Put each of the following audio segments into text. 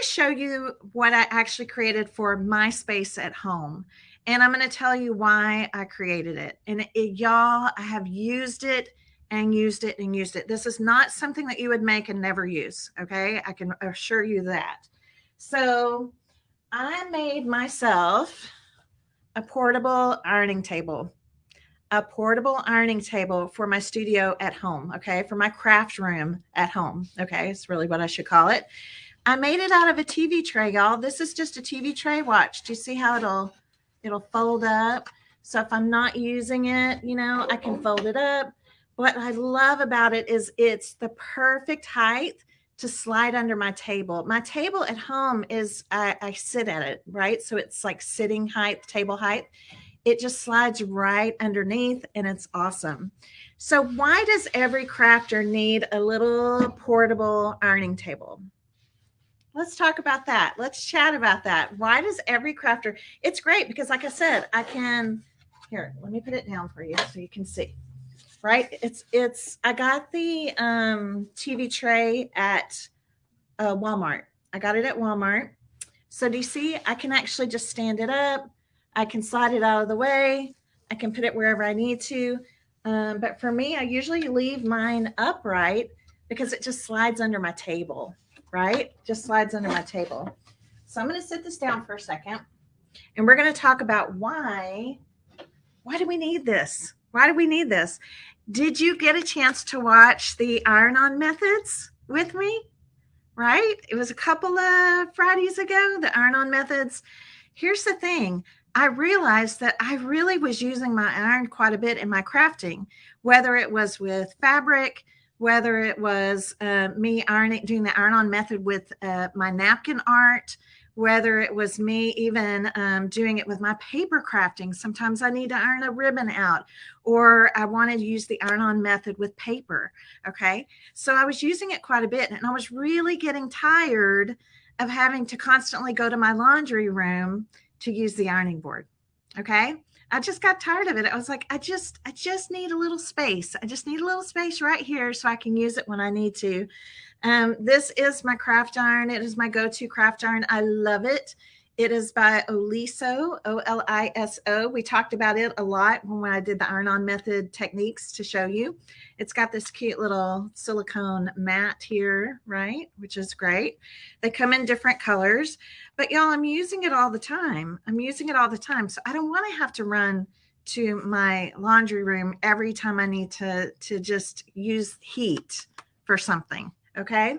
show you what I actually created for my space at home. And I'm going to tell you why I created it. And y'all, I have used it and used it and used it. This is not something that you would make and never use. Okay. I can assure you that. So I made myself a portable ironing table. A portable ironing table for my studio at home. Okay. For my craft room at home. Okay. It's really what I should call it. I made it out of a TV tray, y'all. This is just a TV tray. Watch. Do you see how it'll fold up? So if I'm not using it, I can fold it up. What I love about it is it's the perfect height to slide under my table. My table at home is I sit at it, right? So it's like sitting height, table height. It just slides right underneath and it's awesome. So why does every crafter need a little portable ironing table? Let's talk about that. Let's chat about that. Why does every crafter? It's great because, like I said, I can. Here, let me put it down for you so you can see. Right? It's. I got the TV tray at Walmart. I got it at Walmart. So do you see? I can actually just stand it up. I can slide it out of the way. I can put it wherever I need to. But for me, I usually leave mine upright because it just slides under my table. Right? Just slides under my table. So I'm going to sit this down for a second and we're going to talk about why do we need this? Why do we need this? Did you get a chance to watch the iron-on methods with me? Right? It was a couple of Fridays ago, the iron-on methods. Here's the thing. I realized that I really was using my iron quite a bit in my crafting, whether it was with fabric, whether it was me doing the iron-on method with my napkin art, whether it was me even doing it with my paper crafting. Sometimes I need to iron a ribbon out, or I wanted to use the iron-on method with paper. Okay. So I was using it quite a bit, and I was really getting tired of having to constantly go to my laundry room to use the ironing board. Okay. I just got tired of it. I was like, I just need a little space. I just need a little space right here so I can use it when I need to. This is my craft iron. It is my go-to craft iron. I love it. It is by Oliso, O-L-I-S-O. We talked about it a lot when I did the iron-on method techniques to show you. It's got this cute little silicone mat here, right? Which is great. They come in different colors. But y'all, I'm using it all the time. I'm using it all the time. So I don't want to have to run to my laundry room every time I need to just use heat for something. Okay.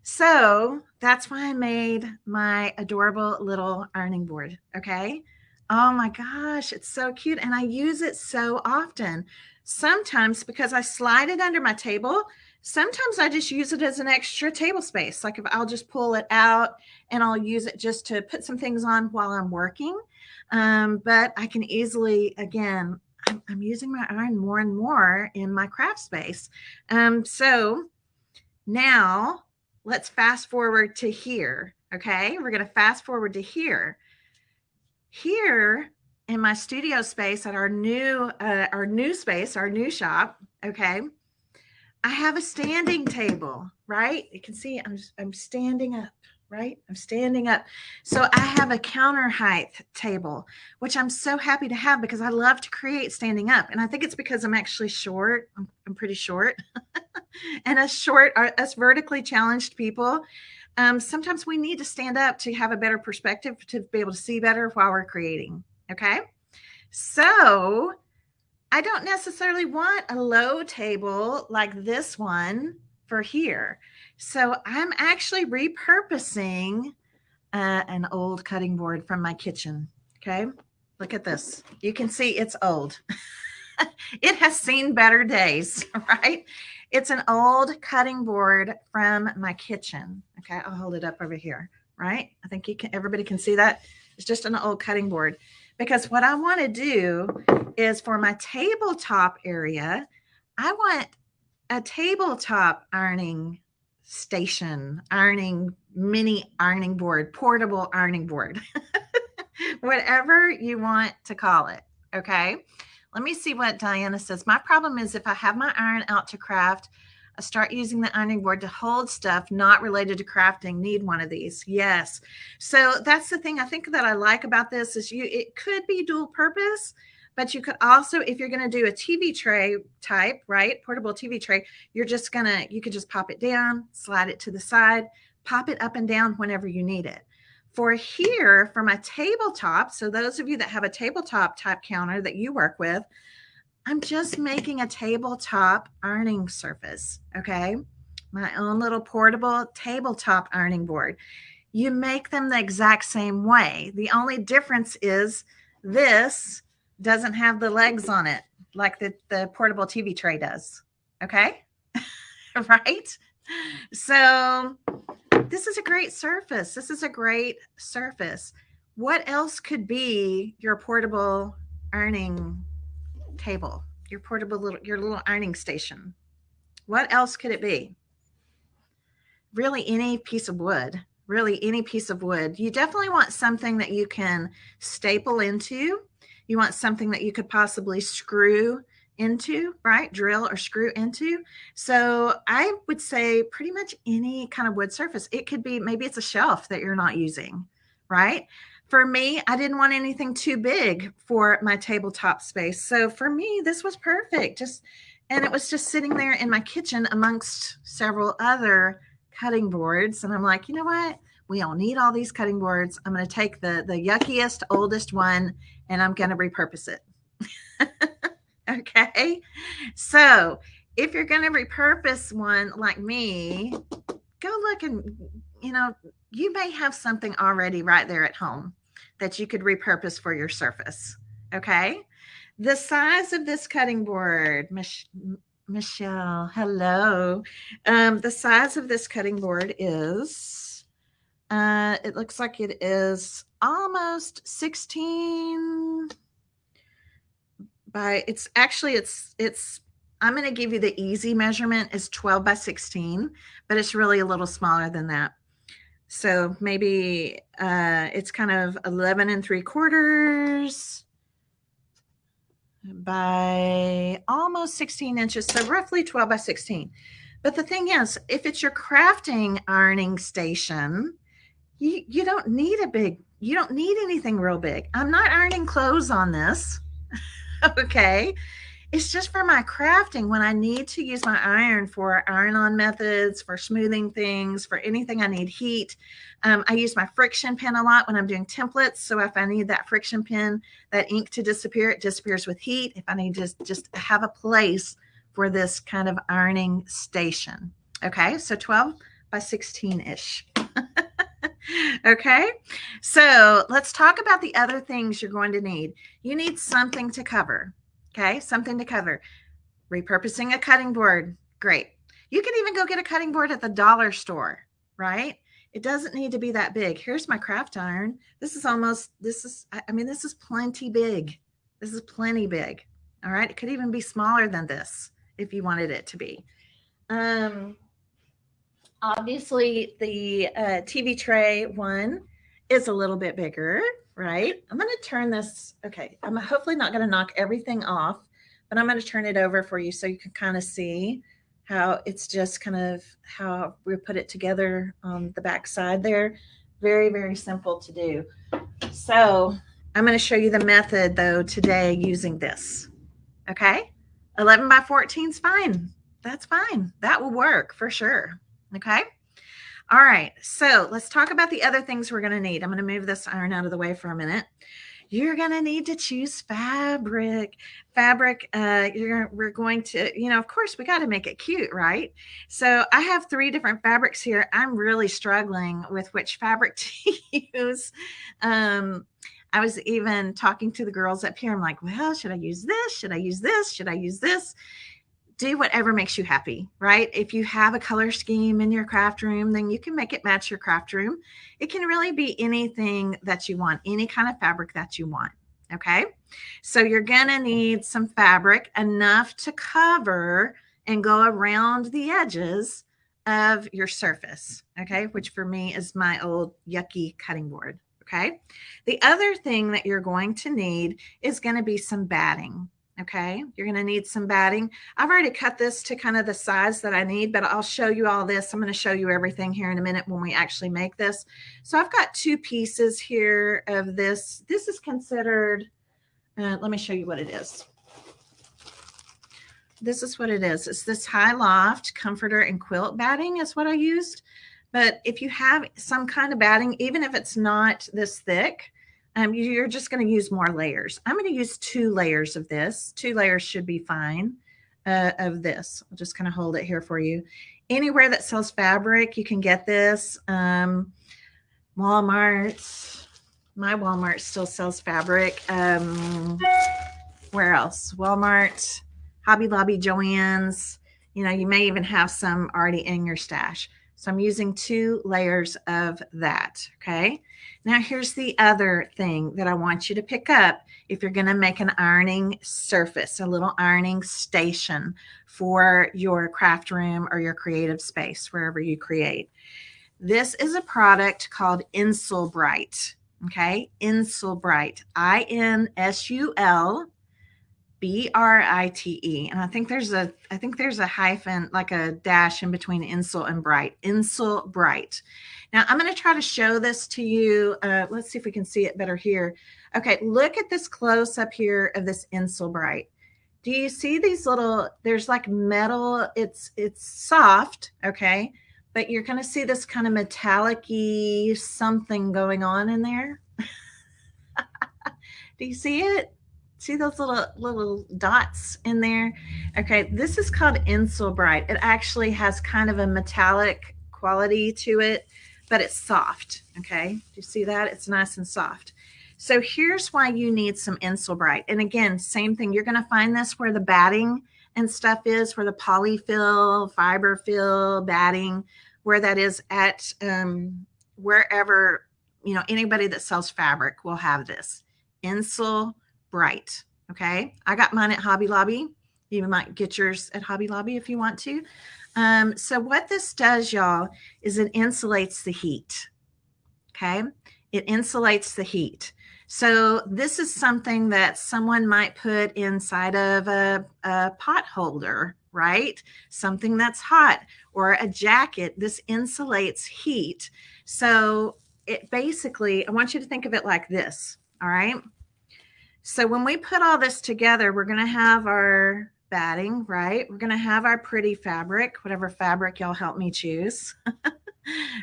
So that's why I made my adorable little ironing board. Okay. Oh my gosh, it's so cute. And I use it so often. Sometimes because I slide it under my table, sometimes I just use it as an extra table space. Like if I'll just pull it out and I'll use it just to put some things on while I'm working. But I can easily, again, I'm using my iron more and more in my craft space. So now let's fast forward to here. Okay. We're going to fast forward to here. Here in my studio space at our new space, our new shop. Okay. I have a standing table, right? You can see I'm standing up, right? I'm standing up. So I have a counter height table, which I'm so happy to have because I love to create standing up. And I think it's because I'm actually short. I'm pretty short. And us vertically challenged people, sometimes we need to stand up to have a better perspective, to be able to see better while we're creating. Okay. So I don't necessarily want a low table like this one for here. So I'm actually repurposing an old cutting board from my kitchen. Okay. Look at this. You can see it's old. It has seen better days, right? It's an old cutting board from my kitchen. Okay, I'll hold it up over here, right? I think everybody can see that. It's just an old cutting board. Because what I want to do is for my tabletop area, I want a tabletop ironing station, mini ironing board, portable ironing board, whatever you want to call it. Okay. Let me see what Diana says. My problem is if I have my iron out to craft, start using the ironing board to hold stuff not related to crafting. Need one of these. Yes. So that's the thing I think that I like about this is it could be dual purpose, but you could also, if you're going to do a TV tray type, right? Portable TV tray, you could just pop it down, slide it to the side, pop it up and down whenever you need it. For here, for my tabletop, so those of you that have a tabletop type counter that you work with, I'm just making a tabletop ironing surface, okay? My own little portable tabletop ironing board. You make them the exact same way. The only difference is this doesn't have the legs on it like the portable TV tray does, okay? Right? So this is a great surface. This is a great surface. What else could be your portable ironing table, your little ironing station? What else could it be? Really any piece of wood. Really any piece of wood. You definitely want something that you can staple into. You want something that you could possibly screw into, right? Drill or screw into. So I would say pretty much any kind of wood surface. It could be, maybe it's a shelf that you're not using, right? For me, I didn't want anything too big for my tabletop space. So for me, this was perfect. And it was just sitting there in my kitchen amongst several other cutting boards. And I'm like, you know what? We don't need all these cutting boards. I'm going to take the yuckiest, oldest one, and I'm going to repurpose it. Okay. So if you're going to repurpose one like me, go look and, you may have something already right there at home that you could repurpose for your surface. Okay. The size of this cutting board, Michelle, hello. The size of this cutting board is, it looks like it is almost 16 by, it's I'm going to give you the easy measurement is 12 by 16, but it's really a little smaller than that. So maybe it's kind of 11 3/4 by almost 16 inches. So roughly 12 by 16. But the thing is, if it's your crafting ironing station, you don't need you don't need anything real big. I'm not ironing clothes on this. Okay. It's just for my crafting when I need to use my iron for iron-on methods, for smoothing things, for anything I need heat. I use my friction pen a lot when I'm doing templates. So if I need that friction pen, that ink to disappear, it disappears with heat. If I need to just have a place for this kind of ironing station. Okay, so 12 by 16-ish. Okay, so let's talk about the other things you're going to need. You need something to cover. Okay, something to cover. Repurposing a cutting board, great. You can even go get a cutting board at the dollar store, right? It doesn't need to be that big. Here's my craft iron. This is plenty big. This is plenty big. All right, it could even be smaller than this if you wanted it to be. Obviously, the TV tray one is a little bit bigger, right? I'm going to turn this. Okay, I'm hopefully not going to knock everything off, but I'm going to turn it over for you so you can kind of see how it's just kind of how we put it together on the back side there. Very, very simple to do. So I'm going to show you the method though today using this. Okay, 11 by 14 is fine. That's fine. That will work for sure. Okay. All right. So let's talk about the other things we're going to need. I'm going to move this iron out of the way for a minute. You're going to need to choose fabric. We're going to, of course, we got to make it cute, right? So I have 3 different fabrics here. I'm really struggling with which fabric to use. I was even talking to the girls up here. I'm like, well, should I use this? Should I use this? Should I use this? Do whatever makes you happy, right? If you have a color scheme in your craft room, then you can make it match your craft room. It can really be anything that you want, any kind of fabric that you want, okay? So you're gonna need some fabric, enough to cover and go around the edges of your surface, okay? Which for me is my old yucky cutting board, okay? The other thing that you're going to need is gonna be some batting. Okay, you're going to need some batting. I've already cut this to kind of the size that I need, but I'll show you all this. I'm going to show you everything here in a minute when we actually make this. So I've got 2 pieces here of this. This is considered, let me show you what it is. This is what it is. It's this high loft comforter and quilt batting is what I used. But if you have some kind of batting, even if it's not this thick, you're just going to use more layers. I'm going to use 2 layers of this. 2 layers should be fine of this. I'll just kind of hold it here for you. Anywhere that sells fabric, you can get this. Walmart, my Walmart still sells fabric. Where else? Walmart, Hobby Lobby, Joann's. You know, you may even have some already in your stash. So I'm using 2 layers of that, okay? Now here's the other thing that I want you to pick up if you're gonna make an ironing surface, a little ironing station for your craft room or your creative space, wherever you create. This is a product called Insul-Bright, okay? Insul-Bright, Insul-Brite. And I think there's a hyphen, like a dash in between Insul and Bright. Insul-Bright. Now I'm going to try to show this to you. Let's see if we can see it better here. Okay, look at this close up here of this Insul-Bright. Do you see these little, there's like metal, it's soft, okay? But you're going to see this kind of metallic-y something going on in there. Do you see it? See those little dots in there? Okay, this is called Insul-Bright. It actually has kind of a metallic quality to it, but it's soft, okay? Do you see that? It's nice and soft. So here's why you need some Insul-Bright. And again, same thing. You're going to find this where the batting and stuff is, where the polyfill, fiberfill, batting, where that is at wherever, you know, anybody that sells fabric will have this. Insul-Bright, okay? I got mine at Hobby Lobby. You might get yours at Hobby Lobby if you want to. So what this does, y'all, is it insulates the heat, okay? It insulates the heat. So this is something that someone might put inside of a pot holder, right? Something that's hot, or a jacket. This insulates heat. So it basically, I want you to think of it like this, all right? So when we put all this together, we're going to have our batting, right? We're going to have our pretty fabric, whatever fabric y'all help me choose,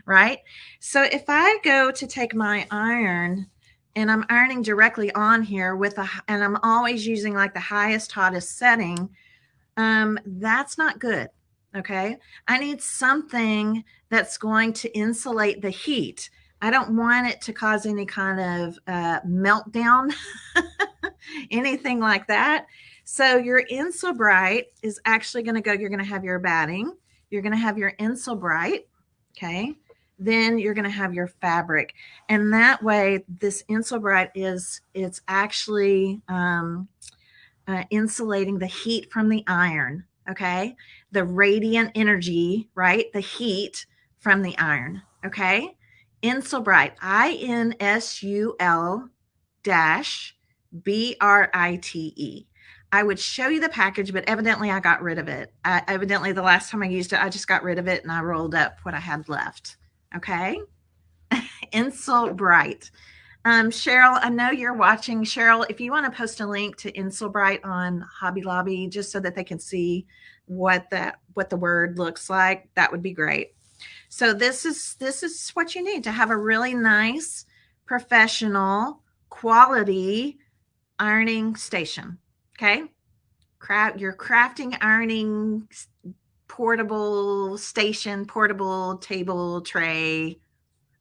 right? So if I go to take my iron and I'm ironing directly on here and I'm always using like the highest, hottest setting, that's not good, okay? I need something that's going to insulate the heat. I don't want it to cause any kind of meltdown, anything like that. So your Insul-Bright is actually going to go, you're going to have your batting, you're going to have your Insul-Bright, okay? Then you're going to have your fabric. And that way, this Insul-Bright it's actually insulating the heat from the iron, okay? The radiant energy, right? The heat from the iron, okay? Insul-Bright, Insul-Brite. I would show you the package, but evidently I got rid of it. Evidently the last time I used it, I just got rid of it and I rolled up what I had left. Okay. Insul-Bright. Cheryl, I know you're watching. Cheryl, if you want to post a link to Insul-Bright on Hobby Lobby, just so that they can see what the word looks like, that would be great. So this is what you need to have a really nice, professional, quality ironing station. Okay. Your crafting ironing portable station, portable table tray.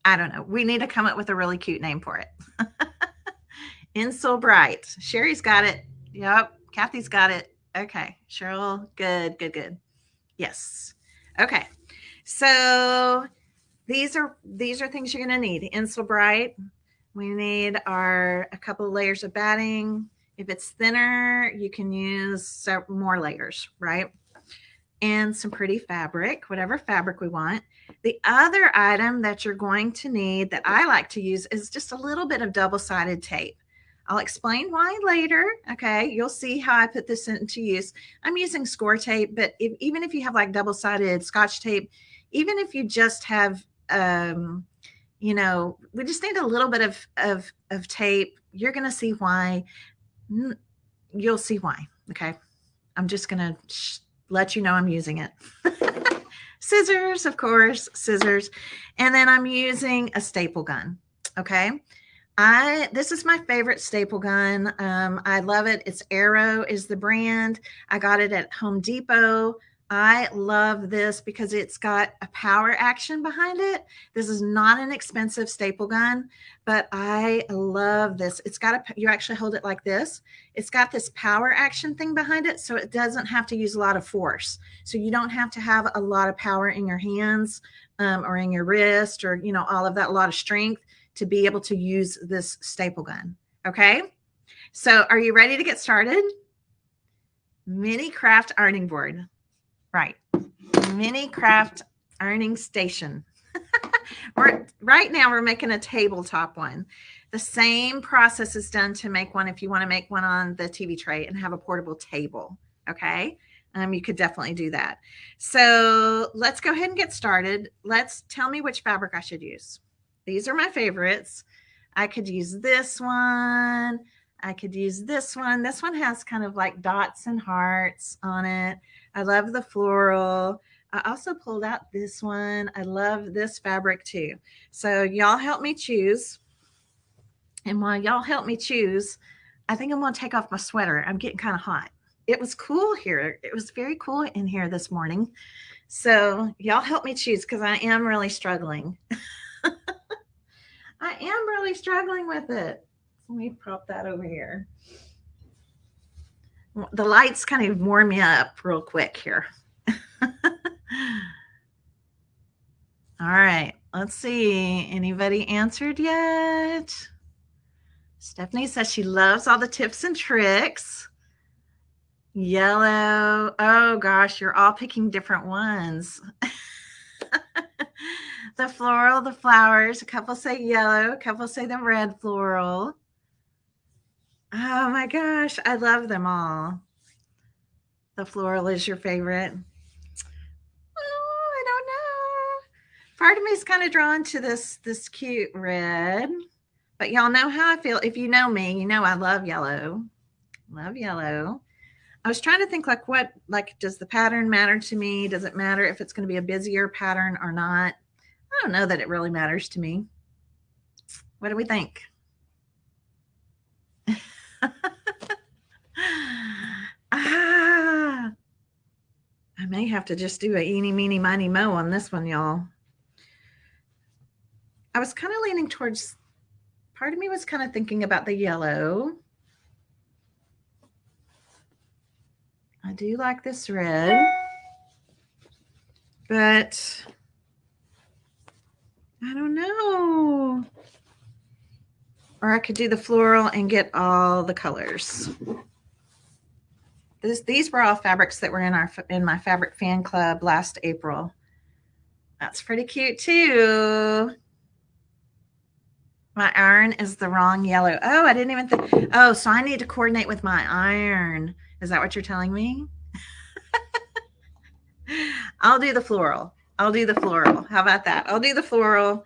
I don't know. We need to come up with a really cute name for it. Insul-Bright. Sherry's got it. Yep. Kathy's got it. Okay. Cheryl. Good, good, good. Yes. Okay. So these are things you're going to need. Insul-Bright. We need a couple of layers of batting. If it's thinner, you can use more layers, right? And some pretty fabric, whatever fabric we want. The other item that you're going to need that I like to use is just a little bit of double-sided tape. I'll explain why later. Okay. You'll see how I put this into use. I'm using score tape, but even if you have like double-sided Scotch tape, even if you just have, you know, we just need a little bit of tape. You're going to see why. You'll see why. Okay. I'm just going to let you know I'm using it. Scissors, of course, scissors. And then I'm using a staple gun. Okay. This is my favorite staple gun. I love it. It's Arrow is the brand. I got it at Home Depot. I love this because it's got a power action behind it. This is not an expensive staple gun, but I love this. It's got you actually hold it like this. It's got this power action thing behind it, so it doesn't have to use a lot of force. So you don't have to have a lot of power in your hands or in your wrist or, you know, all of that, a lot of strength to be able to use this staple gun. Okay. So are you ready to get started? Mini craft ironing board. Right. Mini craft ironing station. Right now we're making a tabletop one. The same process is done to make one if you want to make one on the TV tray and have a portable table. Okay. You could definitely do that. So let's go ahead and get started. Tell me which fabric I should use. These are my favorites. I could use this one. I could use this one. This one has kind of like dots and hearts on it. I love the floral. I also pulled out this one. I love this fabric too. So y'all help me choose. And while y'all help me choose, I think I'm going to take off my sweater. I'm getting kind of hot. It was cool here. It was very cool in here this morning. So y'all help me choose because I am really struggling. I am really struggling with it. Let me prop that over here. The lights kind of warm me up real quick here. All right, let's see. Anybody answered yet? Stephanie says she loves all the tips and tricks. Yellow. Oh gosh, you're all picking different ones. The floral, the flowers. A couple say yellow, a couple say the red floral. Oh my gosh, I love them all. The floral is your favorite. Oh, I don't know. Part of me is kind of drawn to this cute red, but y'all know how I feel. If you know me, you know I love yellow. Love yellow. I was trying to think does the pattern matter to me? Does it matter if it's going to be a busier pattern or not? I don't know that it really matters to me. What do we think? I may have to just do a eeny, meeny, miny, mo on this one, y'all. I was kind of leaning towards, part of me was kind of thinking about the yellow. I do like this red, but I don't know. Or I could do the floral and get all the colors. These were all fabrics that were in my fabric fan club last April. That's pretty cute too. My iron is the wrong yellow. Oh, I didn't even think. Oh, so I need to coordinate with my iron. Is that what you're telling me? I'll do the floral. I'll do the floral. How about that? I'll do the floral.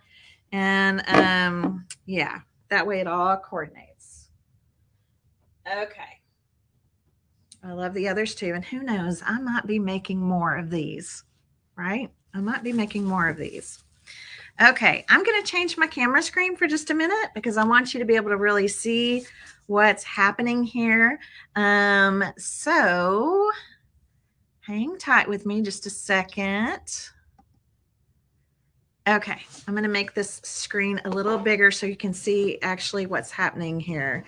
And yeah, that way it all coordinates. Okay. I love the others too. And who knows, I might be making more of these, right? I might be making more of these. Okay, I'm going to change my camera screen for just a minute because I want you to be able to really see what's happening here. So hang tight with me just a second. Okay, I'm going to make this screen a little bigger so you can see actually what's happening here.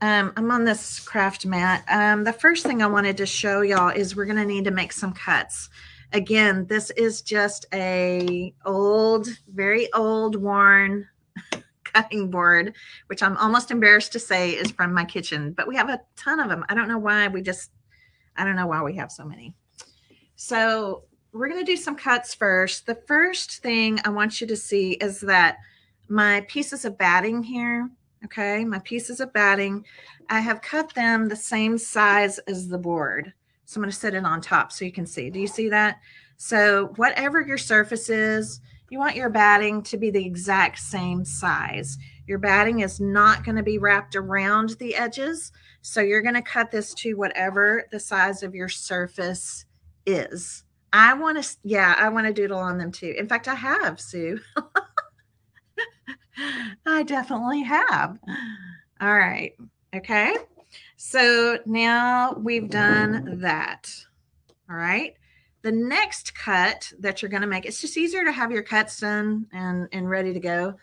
I'm on this craft mat. The first thing I wanted to show y'all is we're going to need to make some cuts. Again, this is just a very old, worn cutting board, which I'm almost embarrassed to say is from my kitchen, but we have a ton of them. I don't know why we have so many. So we're going to do some cuts first. The first thing I want you to see is that my pieces of batting here, okay, my pieces of batting. I have cut them the same size as the board. So I'm going to set it on top so you can see. Do you see that? So whatever your surface is, you want your batting to be the exact same size. Your batting is not going to be wrapped around the edges. So you're going to cut this to whatever the size of your surface is. I want to doodle on them too. In fact, I have, Sue. I definitely have. All right. Okay. So now we've done that. All right. The next cut that you're going to make, it's just easier to have your cuts done and ready to go.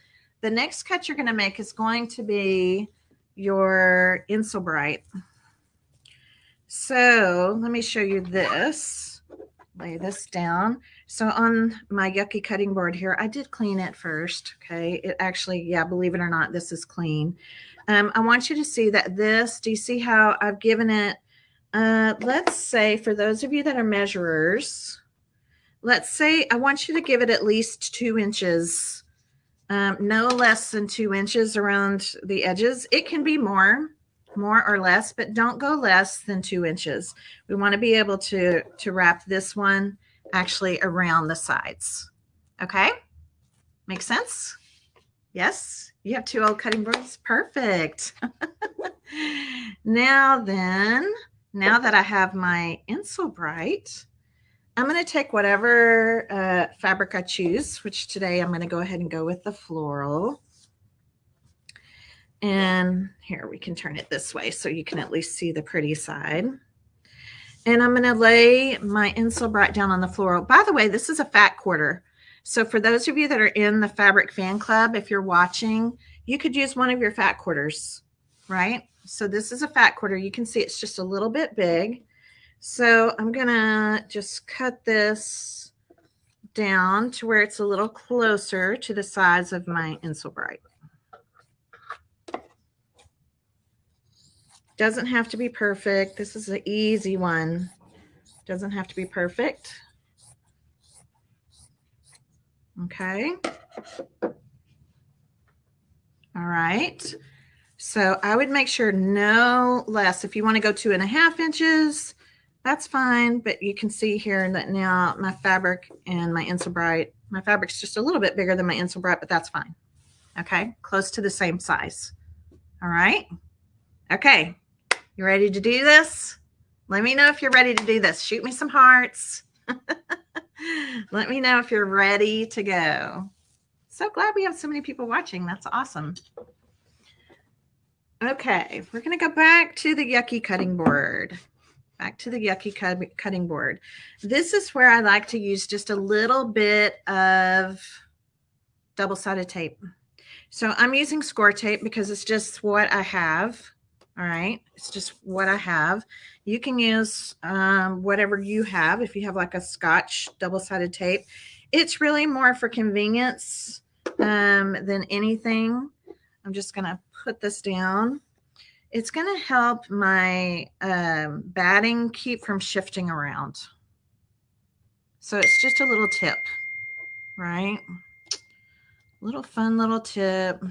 The next cut you're going to make is going to be your Insul-Bright. So let me show you this. Lay this down. So on my yucky cutting board here, I did clean it first. Okay. It actually, yeah, believe it or not, this is clean. I want you to see that this, do you see how I've given it, let's say for those of you that are measurers, let's say I want you to give it at least 2 inches, no less than 2 inches around the edges. It can be more or less, but don't go less than 2 inches. We want to be able to wrap this one actually around the sides. Okay. Makes sense? Yes. You have 2 old cutting boards. Perfect. Now that I have my Insul-Bright, I'm going to take whatever fabric I choose, which today I'm going to go ahead and go with the floral. And here we can turn it this way so you can at least see the pretty side. And I'm going to lay my Insul-Bright down on the floral. By the way, this is a fat quarter. So for those of you that are in the Fabric Fan Club, if you're watching, you could use one of your fat quarters, right? So this is a fat quarter. You can see it's just a little bit big. So I'm going to just cut this down to where it's a little closer to the size of my Insul-Bright. Doesn't have to be perfect. This is an easy one. Doesn't have to be perfect. Okay. All right. So I would make sure no less. If you want to go 2.5 inches, that's fine. But you can see here that now my fabric and my Insul-Bright, my fabric's just a little bit bigger than my Insul-Bright, but that's fine. Okay. Close to the same size. All right. Okay. You ready to do this? Let me know if you're ready to do this. Shoot me some hearts. Let me know if you're ready to go. So glad we have so many people watching. That's awesome. Okay, we're going to go back to the yucky cutting board. Back to the yucky cutting board. This is where I like to use just a little bit of double-sided tape. So I'm using score tape because it's just what I have. All right. It's just what I have. You can use whatever you have. If you have like a Scotch double-sided tape, it's really more for convenience than anything. I'm just going to put this down. It's going to help my batting keep from shifting around. So it's just a little tip, right? Little fun little tip.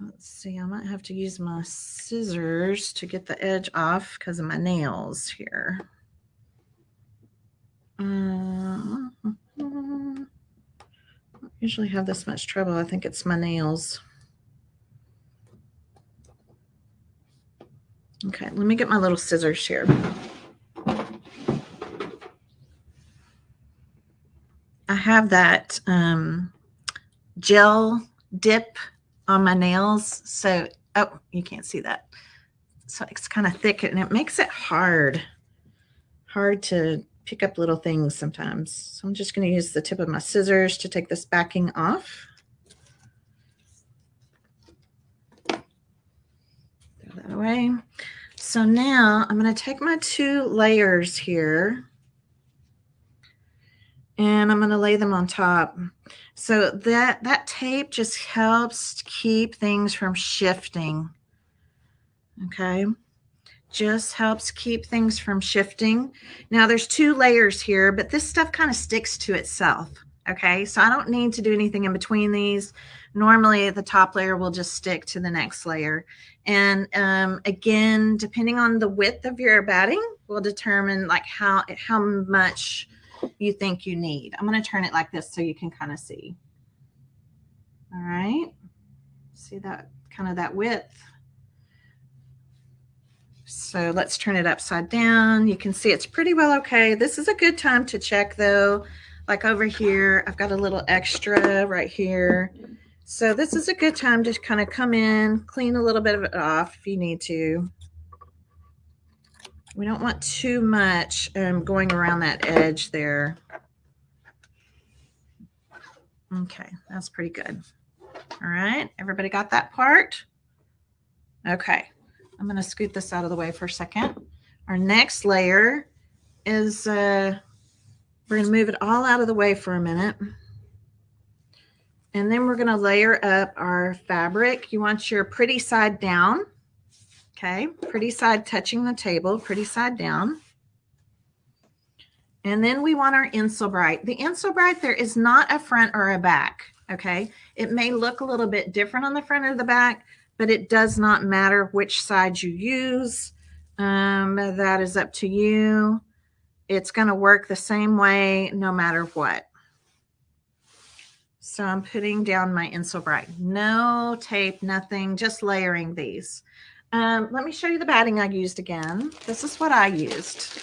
Let's see, I might have to use my scissors to get the edge off because of my nails here. I don't usually have this much trouble. I think it's my nails. Okay, let me get my little scissors here. I have that gel dip on my nails. So, oh, you can't see that. So it's kind of thick and it makes it hard to pick up little things sometimes. So I'm just going to use the tip of my scissors to take this backing off. Throw that away. So now I'm going to take my 2 layers here and I'm going to lay them on top. So that tape just helps keep things from shifting. Okay. Just helps keep things from shifting. Now there's 2 layers here, but this stuff kind of sticks to itself. Okay. So I don't need to do anything in between these. normally the top layer will just stick to the next layer. And again, depending on the width of your batting will determine like how much you think you need. I'm going to turn it like this so you can kind of see. All right. See that kind of that width. So let's turn it upside down. You can see it's pretty well okay. This is a good time to check though. Like over here, I've got a little extra right here. So this is a good time to kind of come in, clean a little bit of it off if you need to. We don't want too much going around that edge there. Okay, that's pretty good. All right, everybody got that part? Okay, I'm going to scoot this out of the way for a second. Our next layer is, we're going to move it all out of the way for a minute. And then we're going to layer up our fabric. You want your pretty side down. Okay, pretty side touching the table, pretty side down. And then we want our Insul-Bright. The Insul-Bright, there is not a front or a back, okay? It may look a little bit different on the front or the back, but it does not matter which side you use. That is up to you. It's going to work the same way no matter what. So I'm putting down my Insul-Bright. No tape, nothing, just layering these. Let me show you the batting I used again. This is what I used.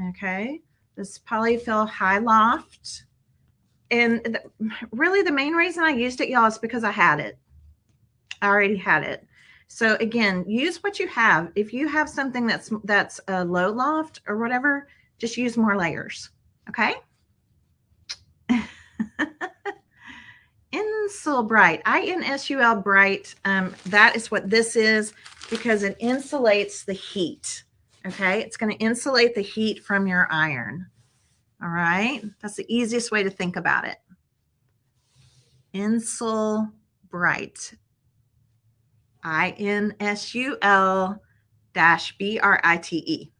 Okay, this Polyfill High Loft. And really the main reason I used it, y'all, is because I had it. I already had it. So again, use what you have. If you have something that's a low loft or whatever, just use more layers. Okay. Insul-Bright, I-N-S-U-L Bright. That is what this is because it insulates the heat. Okay, it's going to insulate the heat from your iron. All right, that's the easiest way to think about it. Insul-Bright, I-N-S-U-L-B-R-I-T-E.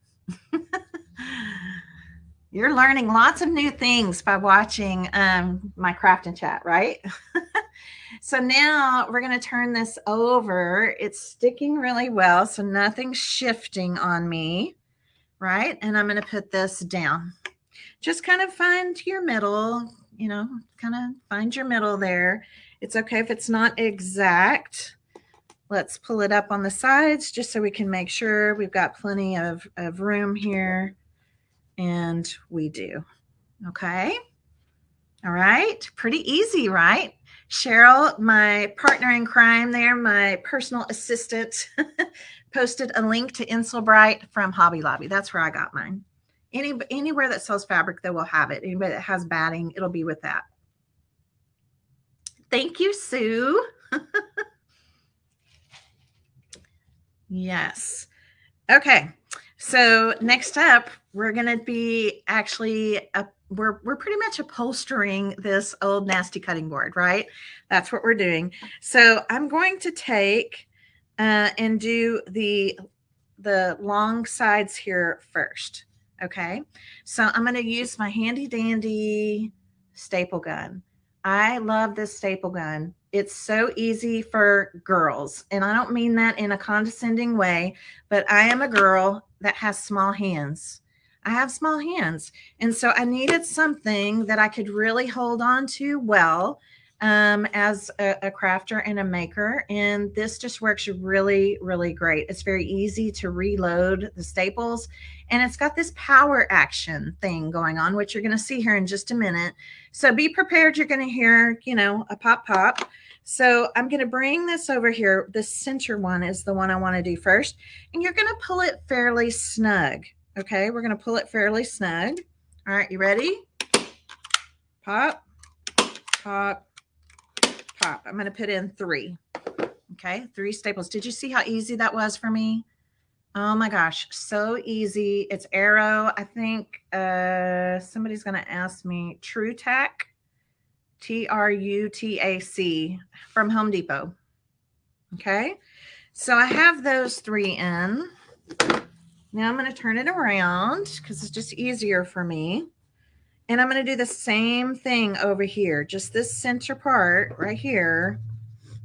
You're learning lots of new things by watching my craft and chat, right? So now we're going to turn this over. It's sticking really well, so nothing's shifting on me, right? And I'm going to put this down. Just kind of find your middle, you know, kind of find your middle there. It's okay if it's not exact. Let's pull it up on the sides just so we can make sure we've got plenty of room here. And we do. Okay. All right. Pretty easy, right? Cheryl, my partner in crime there, my personal assistant, posted a link to Insul-Bright from Hobby Lobby. That's where I got mine. Anywhere that sells fabric, they will have it. Anybody that has batting, it'll be with that. Thank you, Sue. Yes. Okay. So next up, we're going to be actually, we're pretty much upholstering this old nasty cutting board, right? That's what we're doing. So I'm going to take and do the long sides here first. Okay. So I'm going to use my handy dandy staple gun. I love this staple gun. It's so easy for girls. And I don't mean that in a condescending way, but I am a girl that has small hands. I have small hands. And so I needed something that I could really hold on to well as a crafter and a maker. And this just works really, really great. It's very easy to reload the staples. And it's got this power action thing going on, which you're going to see here in just a minute. So be prepared. You're going to hear, you know, a pop, pop. So I'm going to bring this over here. The center one is the one I want to do first. And you're going to pull it fairly snug. Okay, we're going to pull it fairly snug. All right, you ready? Pop, pop, pop. I'm going to put in 3. Okay, 3 staples. Did you see how easy that was for me? Oh my gosh, so easy. It's Arrow. I think somebody's going to ask me True Tack. Trutac from Home Depot. Okay, so I have those 3 in. Now I'm going to turn it around because it's just easier for me. And I'm going to do the same thing over here. Just this center part right here.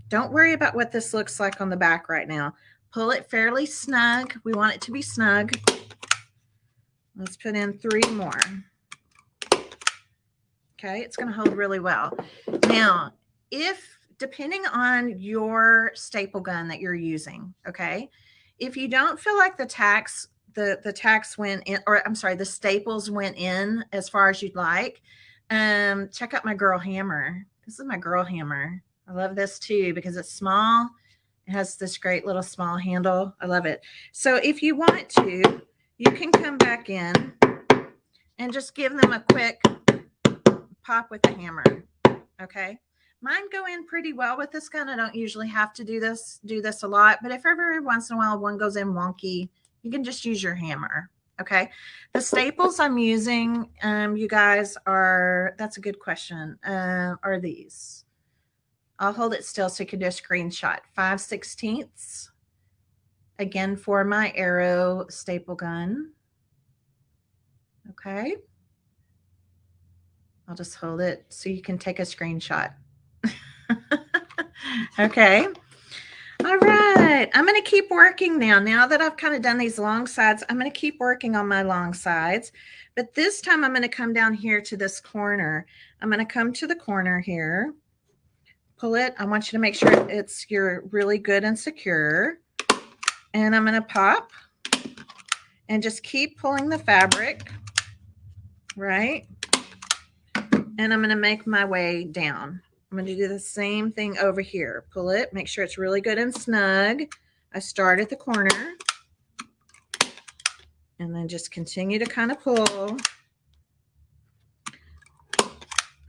Don't worry about what this looks like on the back right now. Pull it fairly snug. We want it to be snug. Let's put in 3 more. Okay, it's going to hold really well. Now, depending on your staple gun that you're using, okay, if you don't feel like the tacks went in, or I'm sorry, the staples went in as far as you'd like, check out my girl hammer. This is my girl hammer. I love this too because it's small. It has this great little small handle. I love it. So if you want to, you can come back in and just give them a quick pop with the hammer. Okay. Mine go in pretty well with this gun. I don't usually have to do this a lot, but if every once in a while one goes in wonky, you can just use your hammer. Okay. The staples I'm using, you guys, that's a good question. Are these? I'll hold it still so you can do a screenshot. 5/16. Again, for my arrow staple gun. Okay. I'll just hold it so you can take a screenshot. Okay. All right. I'm going to keep working now. Now that I've kind of done these long sides, I'm going to keep working on my long sides. But this time I'm going to come down here to this corner. I'm going to come to the corner here. Pull it. I want you to make sure you're really good and secure. And I'm going to pop and just keep pulling the fabric, right? And I'm going to make my way down. I'm going to do the same thing over here. Pull it, make sure it's really good and snug. I start at the corner and then just continue to kind of pull.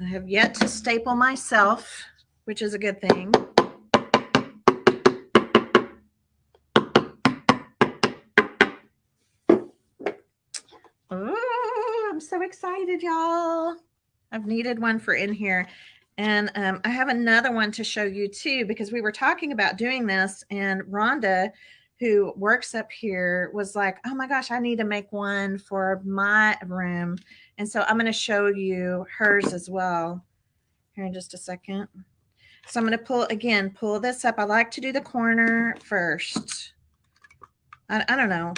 I have yet to staple myself, which is a good thing. Oh, I'm so excited, y'all. I've needed one for in here. And I have another one to show you too, because we were talking about doing this, and Rhonda, who works up here, was like, oh my gosh, I need to make one for my room. And so I'm going to show you hers as well here in just a second. So I'm going to pull this up. I like to do the corner first. I don't know.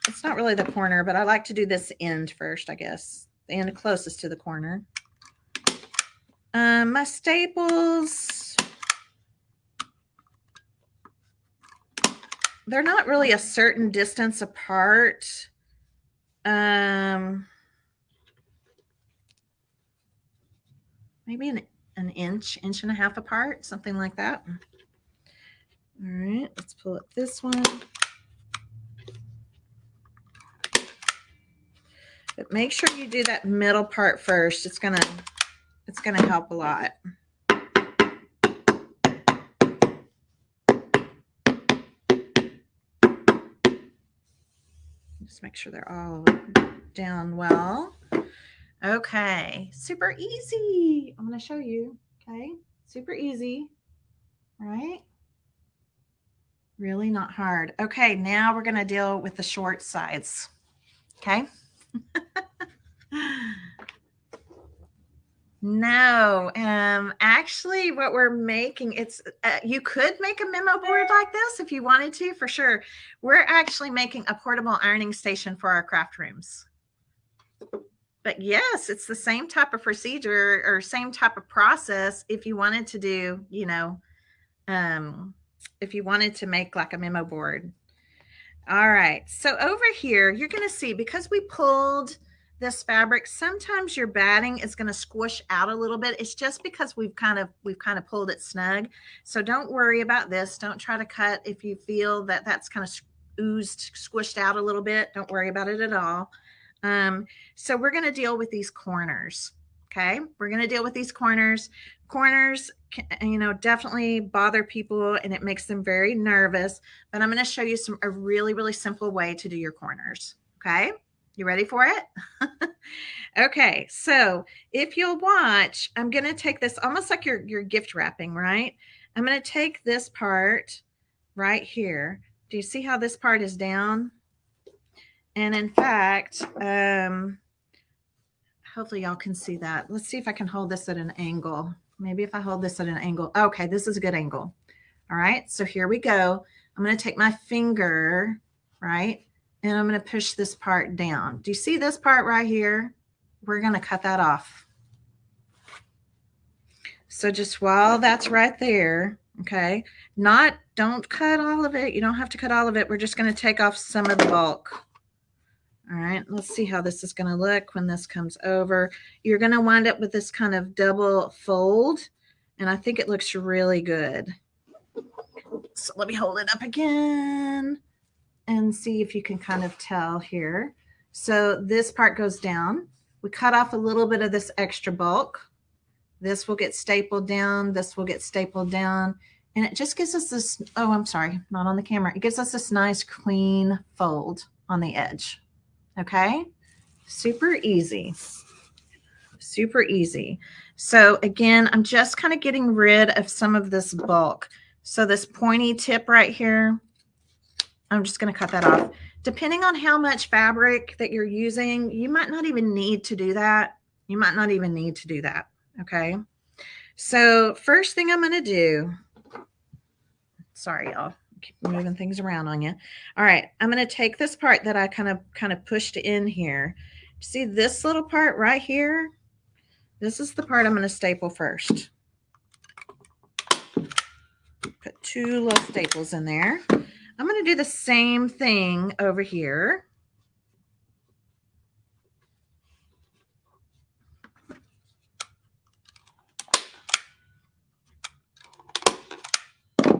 It's not really the corner, but I like to do this end first, I guess. The end closest to the corner. My staples, they're not really a certain distance apart. Maybe an inch and a half apart, something like that. All right, let's pull up this one. But make sure you do that middle part first. It's gonna help a lot. Just make sure they're all down well. Okay, super easy. I'm going to show you. Okay, super easy, right? Really not hard. Okay, now we're going to deal with the short sides. Okay. No, actually what we're making, it's you could make a memo board like this if you wanted to, for sure. We're actually making a portable ironing station for our craft rooms. But yes, it's the same type of procedure or same type of process if you wanted to do, if you wanted to make like a memo board. All right, so over here, you're going to see, because we pulled this fabric, sometimes your batting is going to squish out a little bit. It's just because we've kind of pulled it snug. So don't worry about this. Don't try to cut if you feel that that's kind of squished out a little bit. Don't worry about it at all. So we're going to deal with these corners. Okay, we're going to deal with these corners. Corners, definitely bother people and it makes them very nervous. But I'm going to show you a really, really simple way to do your corners. Okay, you ready for it? Okay, so if you'll watch, I'm going to take this almost like your gift wrapping, right? I'm going to take this part right here. Do you see how this part is down? And in fact, hopefully y'all can see that. Let's see if I can hold this at an angle. Maybe if I hold this at an angle. Okay, this is a good angle. All right, so here we go. I'm going to take my finger, right, and I'm going to push this part down. Do you see this part right here? We're going to cut that off. So just while that's right there, okay, don't cut all of it. You don't have to cut all of it. We're just going to take off some of the bulk. All right, let's see how this is going to look when this comes over. You're going to wind up with this kind of double fold, and I think it looks really good. So let me hold it up again and see if you can kind of tell here. So this part goes down. We cut off a little bit of this extra bulk. This will get stapled down. This will get stapled down. And it just gives us this, oh, I'm sorry, not on the camera. It gives us this nice clean fold on the edge. Okay, super easy, super easy. So again, I'm just kind of getting rid of some of this bulk. So this pointy tip right here, I'm just going to cut that off. Depending on how much fabric that you're using, you might not even need to do that. You might not even need to do that. Okay, so first thing I'm going to do, sorry, y'all. Keep moving things around on you. All right, I'm going to take this part that I kind of pushed in here. See this little part right here? This is the part I'm going to staple first. Put 2 little staples in there. I'm going to do the same thing over here.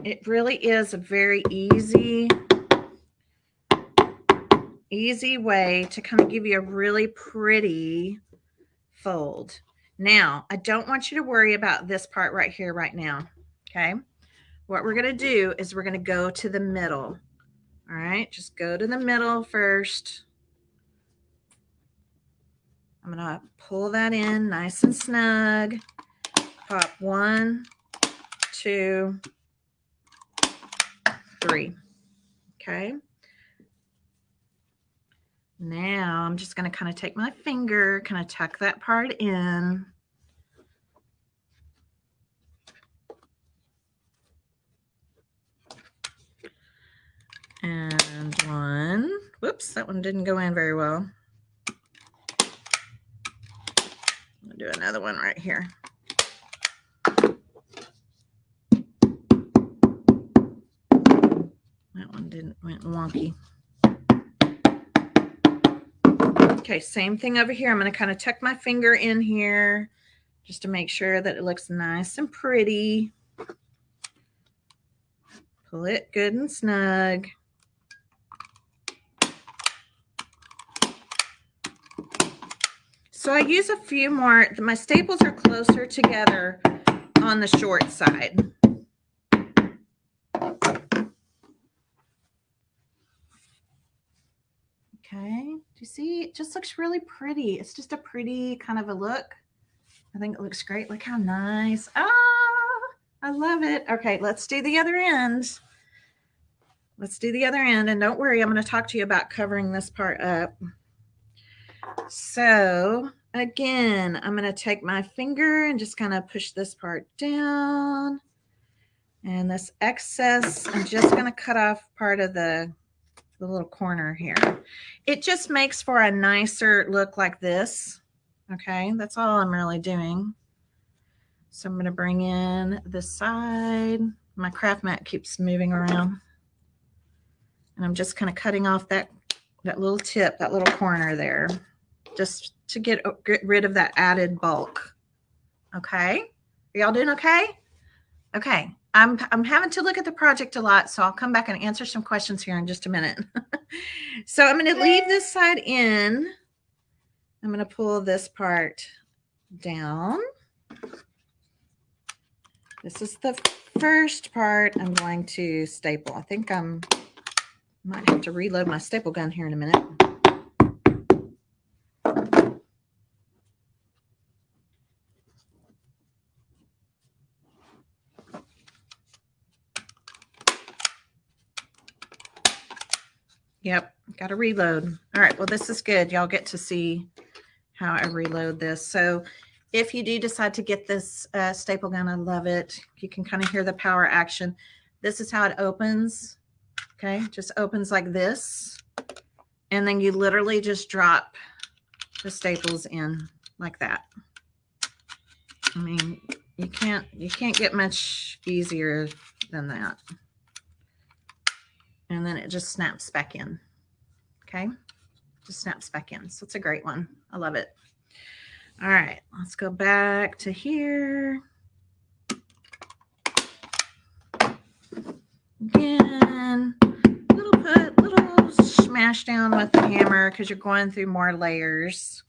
It really is a very easy way to kind of give you a really pretty fold. Now, I don't want you to worry about this part right here right now, okay? What we're going to do is we're going to go to the middle, all right? Just go to the middle first. I'm going to pull that in nice and snug. Pop 1, 2, 3, okay? Now I'm just going to kind of take my finger, kind of tuck that part in. And 1, whoops, that one didn't go in very well. I'll do another one right here. That one went wonky. Okay, same thing over here. I'm going to kind of tuck my finger in here just to make sure that it looks nice and pretty. Pull it good and snug. So I use a few more. My staples are closer together on the short side. Okay, do you see? It just looks really pretty. It's just a pretty kind of a look. I think it looks great. Look how nice. Ah, I love it. Okay, let's do the other end. Let's do the other end. And don't worry, I'm going to talk to you about covering this part up. So again, I'm going to take my finger and just kind of push this part down. And this excess, I'm just going to cut off part of the little corner here. It just makes for a nicer look like this. Okay, that's all I'm really doing. So I'm going to bring in this side. My craft mat keeps moving around. And I'm just kind of cutting off that little tip, that little corner there, just to get rid of that added bulk. Okay, are y'all doing okay? Okay, I'm having to look at the project a lot, so I'll come back and answer some questions here in just a minute. So I'm going to leave this side in. I'm going to pull this part down. This is the first part I'm going to staple. I think I might have to reload my staple gun here in a minute. Yep, got to reload. All right, well, this is good. Y'all get to see how I reload this. So if you do decide to get this staple gun, I love it. You can kind of hear the power action. This is how it opens. Okay, just opens like this. And then you literally just drop the staples in like that. I mean, you can't get much easier than that. And then it just snaps back in. Okay, just snaps back in. So it's a great one. I love it. All right, let's go back to here. Again, little smash down with the hammer because you're going through more layers.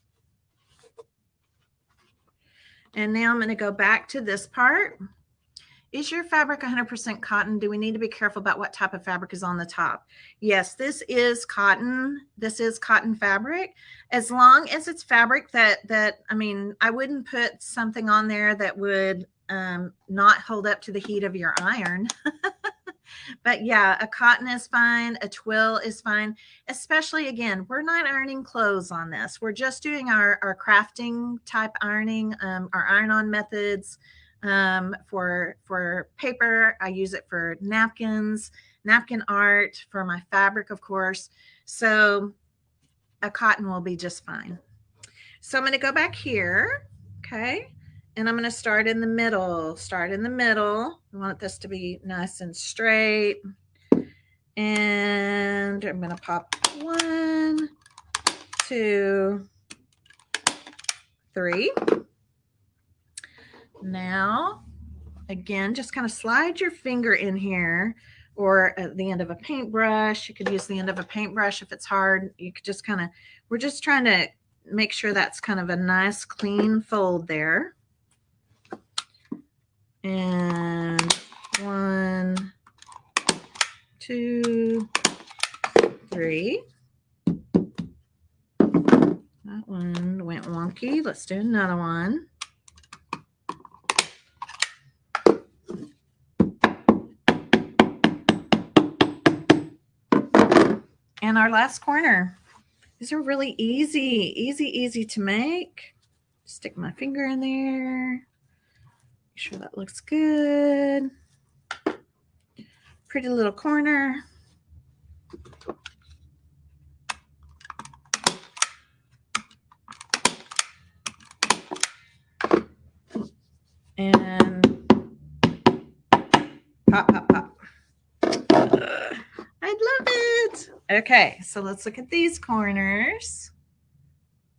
And now I'm going to go back to this part. Is your fabric 100% cotton? Do we need to be careful about what type of fabric is on the top? Yes, this is cotton. This is cotton fabric. As long as it's fabric that I mean, I wouldn't put something on there that would not hold up to the heat of your iron. But yeah, a cotton is fine. A twill is fine. Especially, again, we're not ironing clothes on this. We're just doing our crafting type ironing, our iron-on methods. For paper, I use it for napkins, napkin art, for my fabric, of course. So a cotton will be just fine. So I'm going to go back here. Okay. And I'm going to start in the middle. Start in the middle. I want this to be nice and straight. And I'm going to pop 1, 2, 3. Now, again, just kind of slide your finger in here, or at the end of a paintbrush. You could use the end of a paintbrush if it's hard. You could just kind of, we're just trying to make sure that's kind of a nice clean fold there. And 1, 2, 3. That one went wonky. Let's do another one. And our last corner. These are really easy to make. Stick my finger in there. Make sure that looks good. Pretty little corner. And pop, pop, pop. I love it. Okay, so let's look at these corners.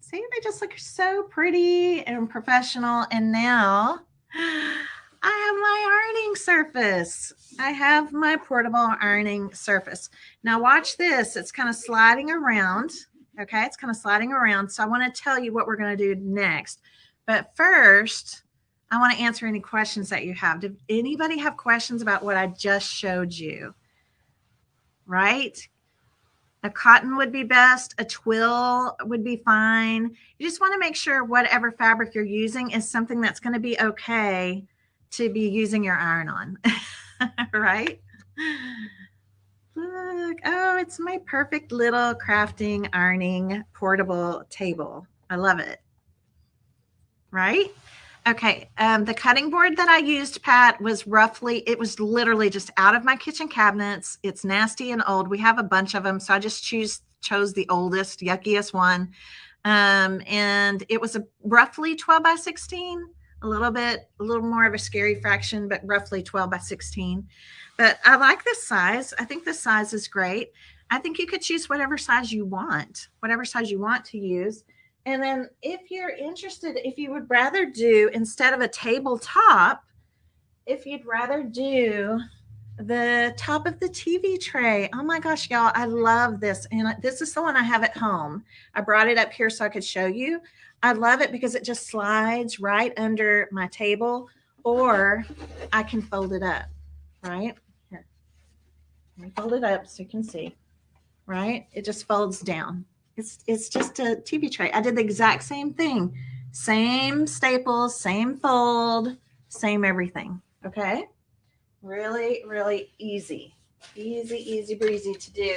See, they just look so pretty and professional. And now I have my ironing surface. I have my portable ironing surface. Now watch this. It's kind of sliding around. Okay, it's kind of sliding around. So I want to tell you what we're going to do next. But first, I want to answer any questions that you have. Did anybody have questions about what I just showed you? Right? A cotton would be best. A twill would be fine. You just want to make sure whatever fabric you're using is something that's going to be okay to be using your iron on. Right? Look. Oh, it's my perfect little crafting, ironing, portable table. I love it. Right? Okay, the cutting board that I used, Pat, was literally just out of my kitchen cabinets. It's nasty and old. We have a bunch of them, so I just chose the oldest, yuckiest one. And it was a roughly 12 by 16, a little more of a scary fraction, but roughly 12 by 16. But I like this size. I think this size is great. I think you could choose whatever size you want to use. And then if you're interested, if you would rather do, instead of a tabletop, if you'd rather do the top of the TV tray. Oh my gosh, y'all, I love this. And this is the one I have at home. I brought it up here so I could show you. I love it because it just slides right under my table, or I can fold it up, right? Here. Let me fold it up so you can see, right? It just folds down. It's just a TV tray. I did the exact same thing. Same staples, same fold, same everything. Okay? Really, really easy. Easy breezy to do.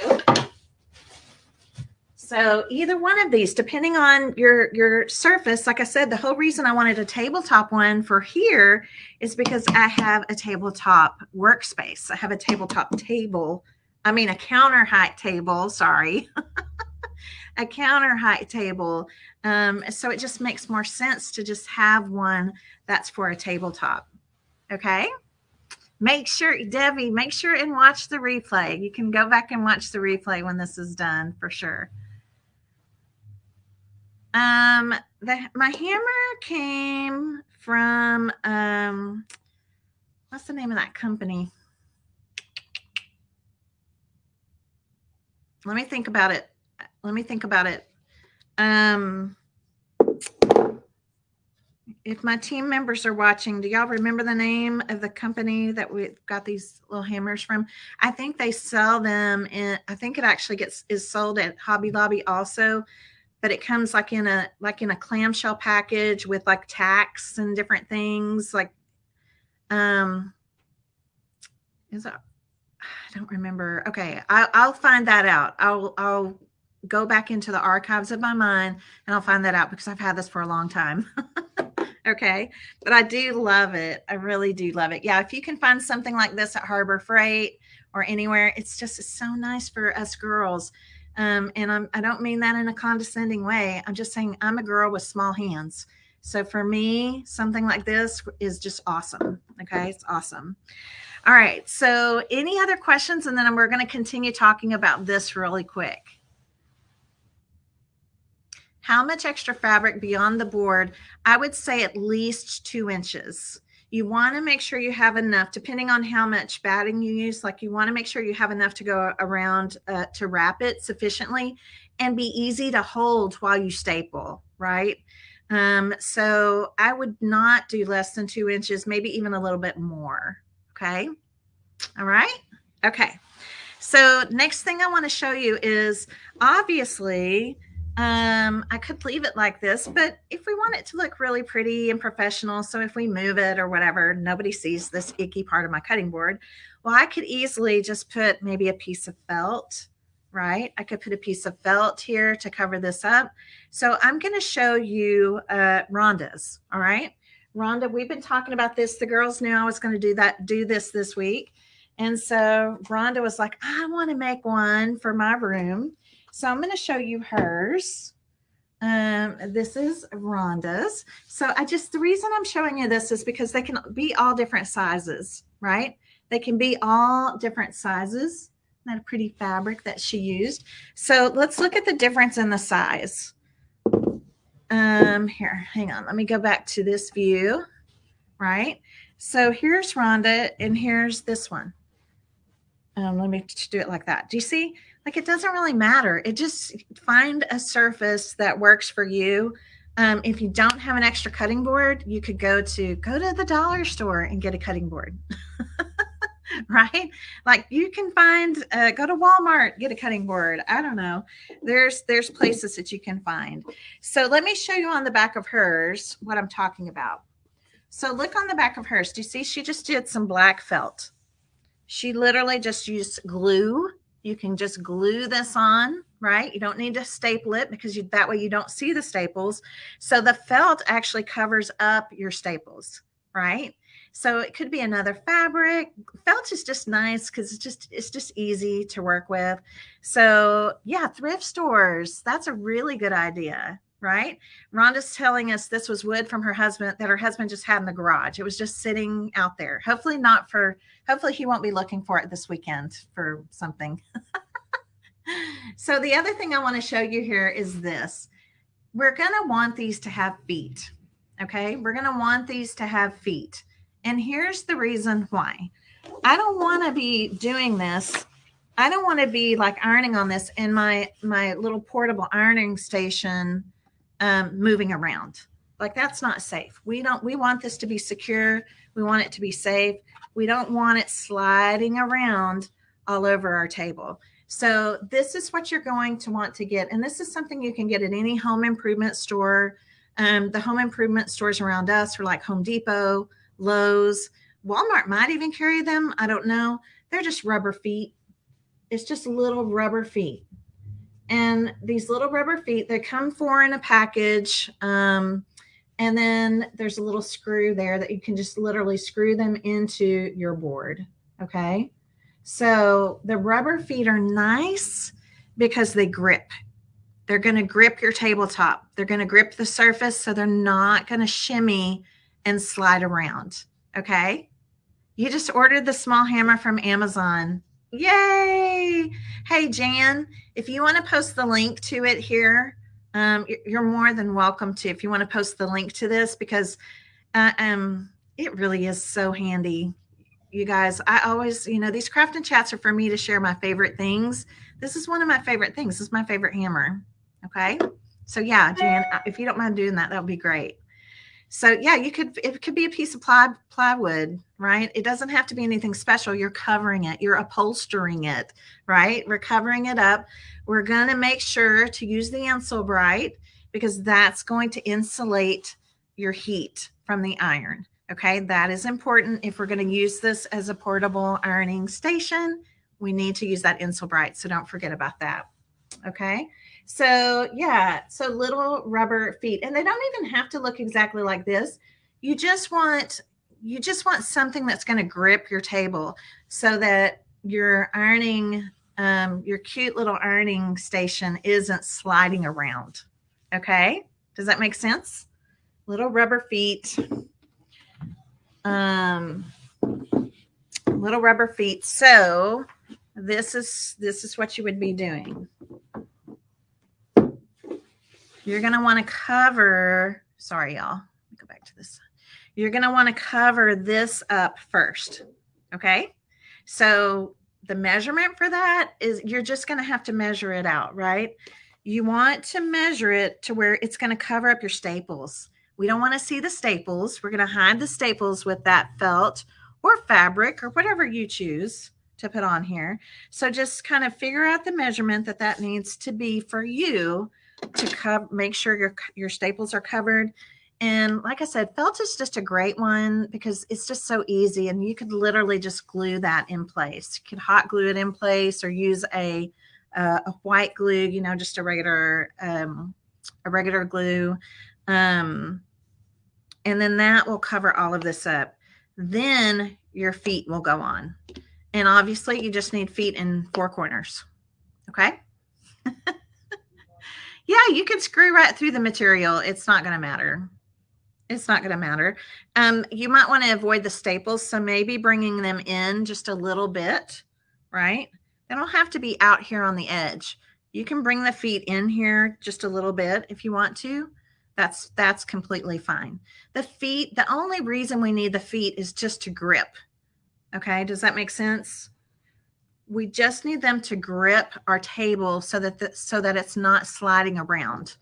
So either one of these, depending on your surface, like I said, the whole reason I wanted a tabletop one for here is because I have a tabletop workspace. I have a tabletop table. I mean, a counter height table, sorry. A counter height table. So it just makes more sense to just have one that's for a tabletop. Okay. Make sure, Debbie, make sure and watch the replay. You can go back and watch the replay when this is done for sure. My hammer came from, what's the name of that company? Let me think about it. If my team members are watching, do y'all remember the name of the company that we got these little hammers from? I think they sell them I think it actually is sold at Hobby Lobby also, but it comes like in a clamshell package with like tacks and different things. Like, I don't remember. Okay, I'll find that out. I'll go back into the archives of my mind and I'll find that out because I've had this for a long time. Okay, but I do love it. I really do love it. Yeah, if you can find something like this at Harbor Freight or anywhere, it's so nice for us girls. And I don't mean that in a condescending way. I'm just saying I'm a girl with small hands. So for me, something like this is just awesome. Okay, it's awesome. All right, so any other questions? And then we're going to continue talking about this really quick. How much extra fabric beyond the board? I would say at least 2 inches. You want to make sure you have enough, depending on how much batting you use. Like, you want to make sure you have enough to go around to wrap it sufficiently and be easy to hold while you staple, right? So I would not do less than 2 inches, maybe even a little bit more. Okay. All right. Okay. So next thing I want to show you is, obviously, I could leave it like this, but if we want it to look really pretty and professional, so if we move it or whatever, nobody sees this icky part of my cutting board. Well, I could easily just put maybe a piece of felt, right? I could put a piece of felt here to cover this up. So I'm going to show you Rhonda's. All right. Rhonda, we've been talking about this. The girls knew I was going to do this week. And so Rhonda was like, I want to make one for my room. So I'm going to show you hers. This is Rhonda's. So the reason I'm showing you this is because they can be all different sizes, right? They can be all different sizes. Isn't that a pretty fabric that she used? So let's look at the difference in the size. Here, hang on. Let me go back to this view, right? So here's Rhonda and here's this one. Let me do it like that. Do you see? Like, it doesn't really matter. It just find a surface that works for you. If you don't have an extra cutting board, you could go to the dollar store and get a cutting board, right? Like, you can find, go to Walmart, get a cutting board. I don't know. There's places that you can find. So let me show you on the back of hers what I'm talking about. So look on the back of hers. Do you see? She just did some black felt. She literally just used glue. You can just glue this on, right? You don't need to staple it because that way you don't see the staples. So the felt actually covers up your staples, right? So it could be another fabric. Felt is just nice because it's just easy to work with. So yeah, thrift stores, that's a really good idea, right? Rhonda's telling us this was wood from her husband that her husband just had in the garage. It was just sitting out there. Hopefully he won't be looking for it this weekend for something. So the other thing I want to show you here is this. We're going to want these to have feet. Okay. We're going to want these to have feet. And here's the reason why. I don't want to be doing this. I don't want to be like ironing on this in my little portable ironing station, moving around. Like, that's not safe. We want this to be secure. We want it to be safe. We don't want it sliding around all over our table. So this is what you're going to want to get. And this is something you can get at any home improvement store. The home improvement stores around us are like Home Depot, Lowe's, Walmart might even carry them. I don't know. They're just rubber feet. It's just little rubber feet. And these little rubber feet, they come 4 in a package. And then there's a little screw there that you can just literally screw them into your board. Okay. So the rubber feet are nice because they grip. They're going to grip your tabletop. They're going to grip the surface, so they're not going to shimmy and slide around. Okay. You just ordered the small hammer from Amazon. Yay! Hey, Jan, if you want to post the link to it here, you're more than welcome to. If you want to post the link to this, because it really is so handy. You guys, I always, these craft and chats are for me to share my favorite things. This is one of my favorite things. This is my favorite hammer. Okay. So yeah, Jan, if you don't mind doing that, that would be great. So yeah, it could be a piece of plywood, right? It doesn't have to be anything special. You're covering it, you're upholstering it, right? We're covering it up. We're going to make sure to use the Insul-Bright because that's going to insulate your heat from the iron. Okay, that is important. If we're going to use this as a portable ironing station, we need to use that Insul-Bright. So don't forget about that. Okay. So yeah, so little rubber feet, and they don't even have to look exactly like this. You just want something that's going to grip your table so that your ironing, your cute little ironing station isn't sliding around. Okay. Does that make sense? Little rubber feet. Little rubber feet. So this is what you would be doing. You're going to want to cover, sorry, y'all. Let me go back to this. You're going to want to cover this up first. Okay. So the measurement for that is you're just going to have to measure it out, right? You want to measure it to where it's going to cover up your staples. We don't want to see the staples. We're going to hide the staples with that felt or fabric or whatever you choose to put on here. So just kind of figure out the measurement that needs to be for you to make sure your staples are covered. And like I said, felt is just a great one because it's just so easy, and you could literally just glue that in place. You could hot glue it in place or use a white glue, just a regular glue. And then that will cover all of this up. Then your feet will go on. And obviously you just need feet in 4 corners. Okay. Yeah, you can screw right through the material. It's not going to matter. It's not going to matter. You might want to avoid the staples. So maybe bringing them in just a little bit, right? They don't have to be out here on the edge. You can bring the feet in here just a little bit if you want to. That's completely fine. The feet, the only reason we need the feet is just to grip. Okay, does that make sense? We just need them to grip our table so that it's not sliding around.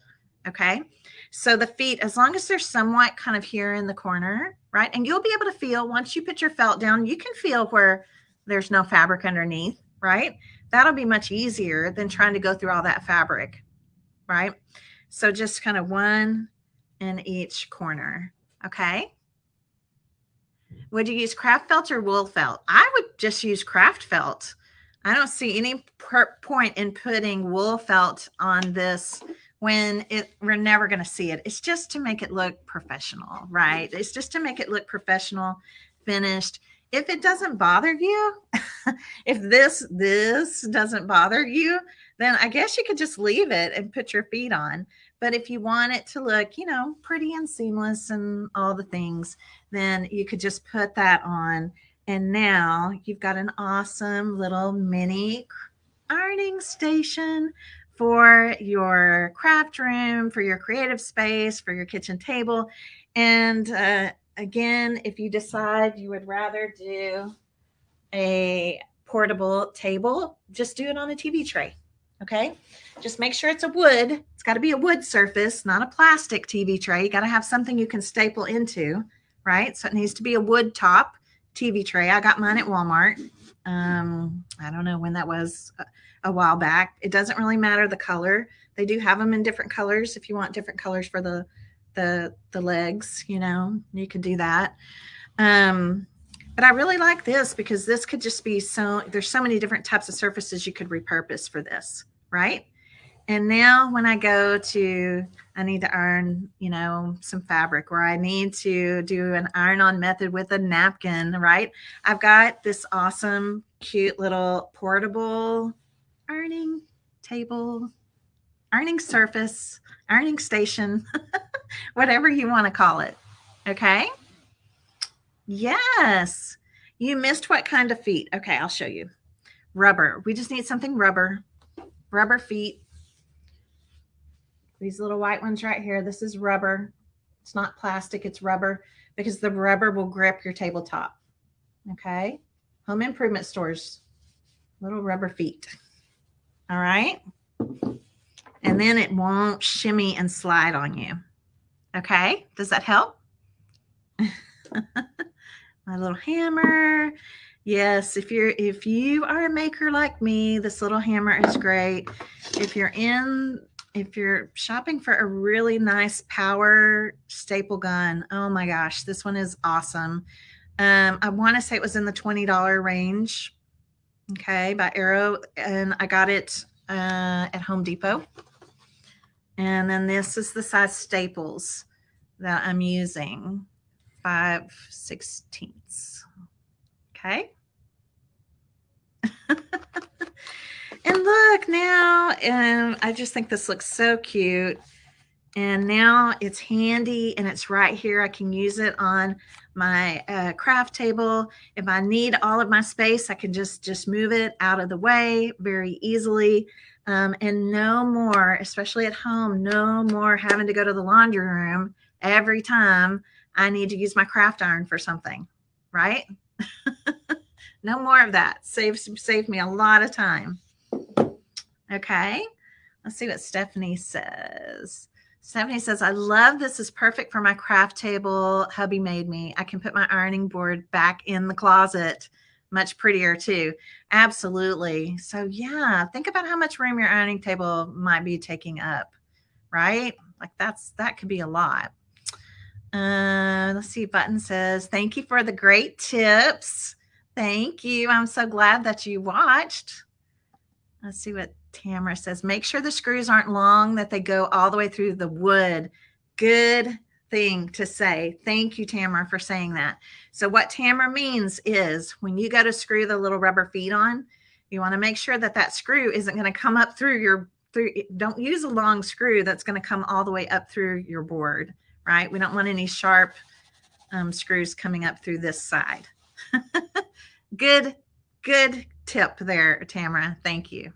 Okay. So the feet, as long as they're somewhat kind of here in the corner, right? And you'll be able to feel once you put your felt down, you can feel where there's no fabric underneath, right? That'll be much easier than trying to go through all that fabric, right? So just kind of one in each corner. Okay. Would you use craft felt or wool felt? I would just use craft felt. I don't see any point in putting wool felt on this when we're never going to see it. It's just to make it look professional, right? It's just to make it look professional, finished. If it doesn't bother you, if this doesn't bother you, then I guess you could just leave it and put your feet on. But if you want it to look, pretty and seamless and all the things, then you could just put that on. And now you've got an awesome little mini ironing station for your craft room, for your creative space, for your kitchen table. And again, if you decide you would rather do a portable table, just do it on a TV tray. Okay. Just make sure it's a wood. It's got to be a wood surface, not a plastic TV tray. You got to have something you can staple into, right? So it needs to be a wood top TV tray. I got mine at Walmart. I don't know when that was, a while back. It doesn't really matter the color. They do have them in different colors. If you want different colors for the legs, you can do that. But I really like this because this could just be there's so many different types of surfaces you could repurpose for this, right? And now when I go to, I need to iron, you know, some fabric, or I need to do an iron-on method with a napkin, right? I've got this awesome, cute little portable ironing table, ironing surface, ironing station, whatever you want to call it. Okay. Yes. You missed what kind of feet. Okay, I'll show you. Rubber. We just need something rubber. Rubber feet. These little white ones right here. This is rubber. It's not plastic, it's rubber, because the rubber will grip your tabletop. Okay. Home improvement stores. Little rubber feet. All right. And then it won't shimmy and slide on you. Okay. Does that help? My little hammer. Yes, if you are a maker like me, this little hammer is great. If you're shopping for a really nice power staple gun, oh my gosh, this one is awesome. I want to say it was in the $20 range. Okay, by Arrow, and I got it at Home Depot. And then this is the size staples that I'm using, 5/16. Okay. And look now, I just think this looks so cute. And now it's handy and it's right here. I can use it on my craft table. If I need all of my space, I can just move it out of the way very easily. And no more, especially at home, no more having to go to the laundry room every time I need to use my craft iron for something, right? No more of that. Saved me a lot of time. Okay, let's see what Stephanie says. Stephanie says, I love this. Is perfect for my craft table hubby made me. I can put my ironing board back in the closet. Much prettier too. Absolutely. So yeah, think about how much room your ironing table might be taking up, right? Like that could be a lot. Let's see. Button says, thank you for the great tips. Thank you. I'm so glad that you watched. Let's see what Tamara says. Make sure the screws aren't long, that they go all the way through the wood. Good thing to say. Thank you, Tamara, for saying that. So what Tamara means is when you go to screw the little rubber feet on, you want to make sure that that screw isn't going to come up through don't use a long screw that's going to come all the way up through your board, right? We don't want any sharp screws coming up through this side. Good tip there, Tamara. Thank you.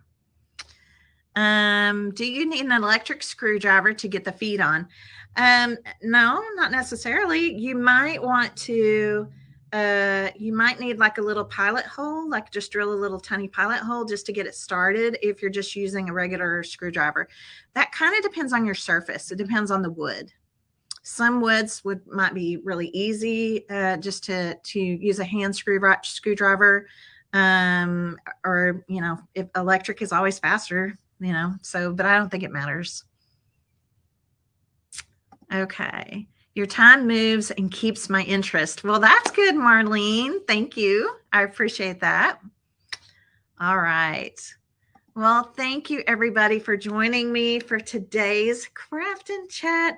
Do you need an electric screwdriver to get the feet on? No, not necessarily. You might want to, you might need like a little pilot hole, like just drill a little tiny pilot hole just to get it started if you're just using a regular screwdriver. That kind of depends on your surface. It depends on the wood. Some woods might be really easy just to use a hand screwdriver, or, you know, if electric is always faster, you know, so, but I don't think it matters. Okay. Your time moves and keeps my interest. Well, that's good, Marlene. Thank you. I appreciate that. All right. Well, thank you everybody for joining me for today's Craft and Chat.